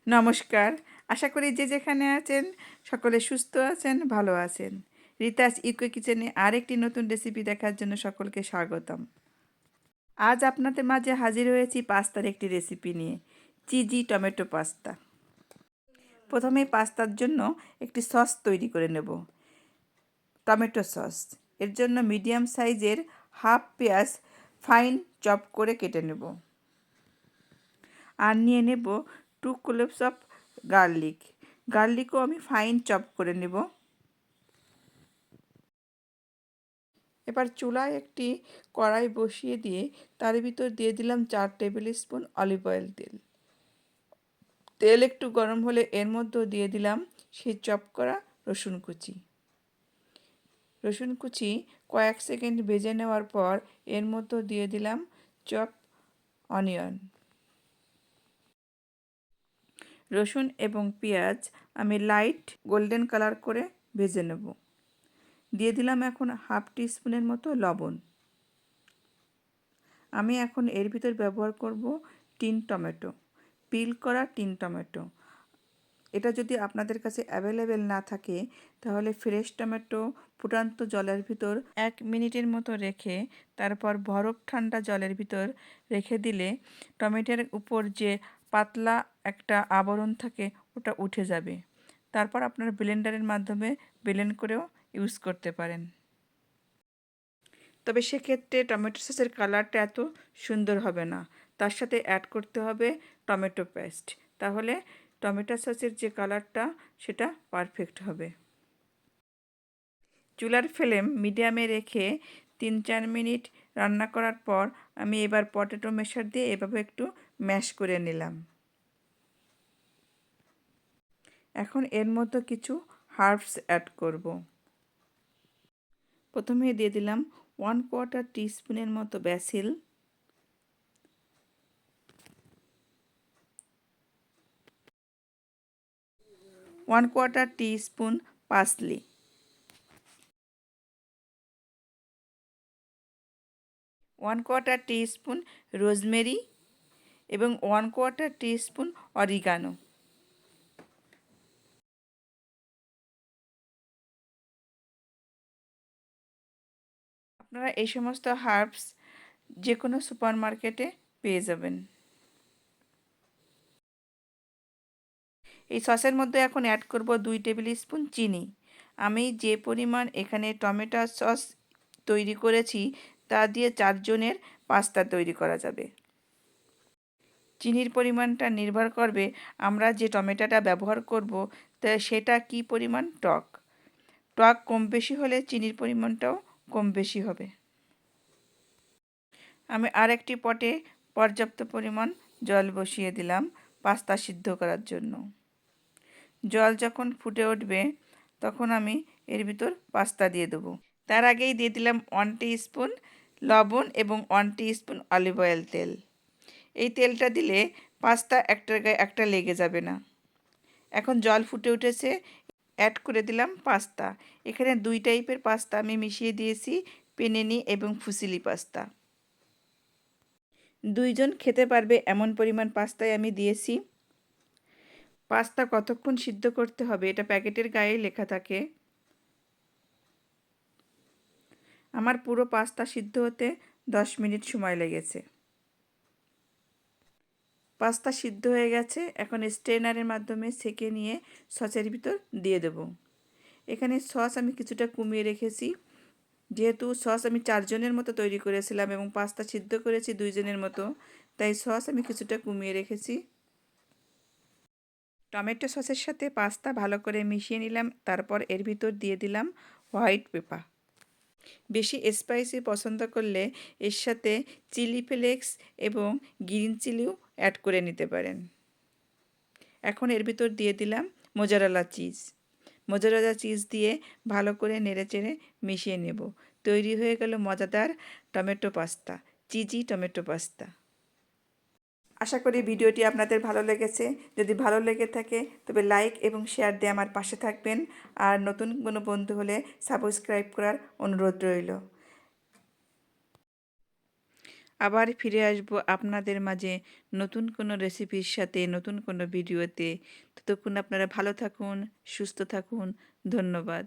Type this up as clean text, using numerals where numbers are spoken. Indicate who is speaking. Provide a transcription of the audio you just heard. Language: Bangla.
Speaker 1: নমস্কার। আশা করি যে যেখানে আছেন সকলে সুস্থ আছেন, ভালো আছেন। রিতাস ইকো কিচেনে আরেকটি নতুন রেসিপি দেখার জন্য সকলকে স্বাগতম। আজ আপনাদের মাঝে হাজির হয়েছি পাস্তার একটি রেসিপি নিয়ে, চিজি টমেটো পাস্তা। প্রথমে পাস্তার জন্য একটি সস তৈরি করে নেব, টমেটো সস। এর জন্য মিডিয়াম সাইজের হাফ পেঁয়াজ ফাইন চপ করে কেটে নেব। আর নিয়ে নেব 2 cloves অফ গার্লিকও আমি ফাইন চপ করে নেব। এবার চুলায় একটি কড়াই বসিয়ে দিয়ে তার ভিতর দিয়ে দিলাম 4 টেবিল স্পুন অলিভ অয়েল তেল। তেল একটু গরম হলে এর মধ্যে দিয়ে দিলাম সেই চপ করা রসুন কুচি। রসুন কুচি কয়েক সেকেন্ড ভেজে নেওয়ার পর এর মধ্যে দিয়ে দিলাম চপ অনিয়ন। রসুন এবং পেঁয়াজ আমি লাইট গোল্ডেন কালার করে ভেজে নেব। দিয়ে দিলাম এখন হাফ টিস্পুনের মতো লবণ। আমি এখন এর ভিতর ব্যবহার করব টিন টমেটো, পিল করা টিন টমেটো। এটা যদি আপনাদের কাছে অ্যাভেলেবেল না থাকে তাহলে ফ্রেশ টমেটো ফুটান্ত জলের ভিতর 1 মিনিটের মতো রেখে তারপর বরফ ঠান্ডা জলের ভিতর রেখে দিলে টমেটোর উপর যে পাতলা একটা আবরণ থাকে ওটা উঠে যাবে। তারপর আপনার ব্লেন্ডারের মাধ্যমে ব্লেন্ড করেও ইউজ করতে পারেন। তবে সেক্ষেত্রে টমেটো সসের কালারটা এত সুন্দর হবে না, তার সাথে অ্যাড করতে হবে টমেটো পেস্ট। তাহলে টমেটো সসের যে কালারটা সেটা পারফেক্ট হবে। চুলার ফ্লেম মিডিয়ামে রেখে 3-4 মিনিট রান্না করার পর আমি এবার পটেটো ম্যাশার দিয়ে এভাবে একটু ম্যাশ করে নিলাম। এখন এর মধ্যে কিছু হার্বস অ্যাড করব। প্রথমে দিয়ে দিলাম 1/4 টিস্পুনের মতো basil, 1/4 teaspoon parsley, 1/4 teaspoon rosemary এবং 1/4 টিস্পুন অরিগানো। আপনারা এই সমস্ত হার্বস যে কোনো সুপার মার্কেটে পেয়ে যাবেন। এই সসের মধ্যে এখন অ্যাড করব 2 টেবিল স্পুন চিনি। আমি যে পরিমাণ এখানে টমেটো সস তৈরি করেছি তা দিয়ে 4 জনের পাস্তা তৈরি করা যাবে। চিনির পরিমাণটা নির্ভর করবে আমরা যে টমেটোটা ব্যবহার করব তা সেটা কি পরিমাণ টক। টক কম বেশি হলে চিনির পরিমাণটাও কম বেশি হবে। আমি আরেকটি পটে পর্যাপ্ত পরিমাণ জল বসিয়ে দিলাম পাস্তা সিদ্ধ করার জন্য। জল যখন ফুটে উঠবে তখন আমি এর ভিতর পাস্তা দিয়ে দেবো। তার আগেই দিয়ে দিলাম 1 টিস্পুন লবণ এবং 1 টিস্পুন অলিভ অয়েল তেল। এই তেলটা দিলে পাস্তা একটার গায়ে একটা লেগে যাবে না। এখন জল ফুটে উঠেছে, অ্যাড করে দিলাম পাস্তা। এখানে 2 টাইপের পাস্তা আমি মিশিয়ে দিয়েছি, পেনেনি এবং ফুসিলি পাস্তা। 2 জন খেতে পারবে এমন পরিমাণ পাস্তাই আমি দিয়েছি। পাস্তা কতক্ষণ সিদ্ধ করতে হবে এটা প্যাকেটের গায়ে লেখা থাকে। আমার পুরো পাস্তা সিদ্ধ হতে 10 মিনিট সময় লেগেছে। পাস্তা সিদ্ধ হয়ে গেছে, এখন স্ট্রেনারের মাধ্যমে ছেঁকে নিয়ে সসের ভিতর দিয়ে দেব। এখানে সস আমি কিছুটা কমিয়ে রেখেছি, যেহেতু সস আমি 4 জনের মতো তৈরি করেছিলাম এবং পাস্তা সিদ্ধ করেছি 2 জনের মতো, তাই সস আমি কিছুটা কমিয়ে রেখেছি। টমেটো সসের সাথে পাস্তা ভালো করে মিশিয়ে নিলাম, তারপর এর ভিতর দিয়ে দিলাম হোয়াইট পেপার। বেশি স্পাইসি পছন্দ করলে এর সাথে চিলি ফ্লেক্স এবং গ্রিন চিলিও অ্যাড করে নিতে পারেন। এখন এর ভিতর দিয়ে দিলাম মোজারেলা চিজ। মোজারেলা চিজ দিয়ে ভালো করে নেড়েচেড়ে মিশিয়ে নেব। তৈরি হয়ে গেল মজাদার tomato pasta, cheesy tomato pasta. আশা করি ভিডিওটি আপনাদের ভালো লেগেছে। যদি ভালো লেগে থাকে তবে লাইক এবং শেয়ার দিয়ে আমার পাশে থাকবেন। আর নতুন কোনো বন্ধু হলে সাবস্ক্রাইব করার অনুরোধ রইল। আবার ফিরে আসব আপনাদের মাঝে নতুন কোনো রেসিপির সাথে, নতুন কোনো ভিডিওতে। ততক্ষণ আপনারা ভালো থাকুন, সুস্থ থাকুন। ধন্যবাদ।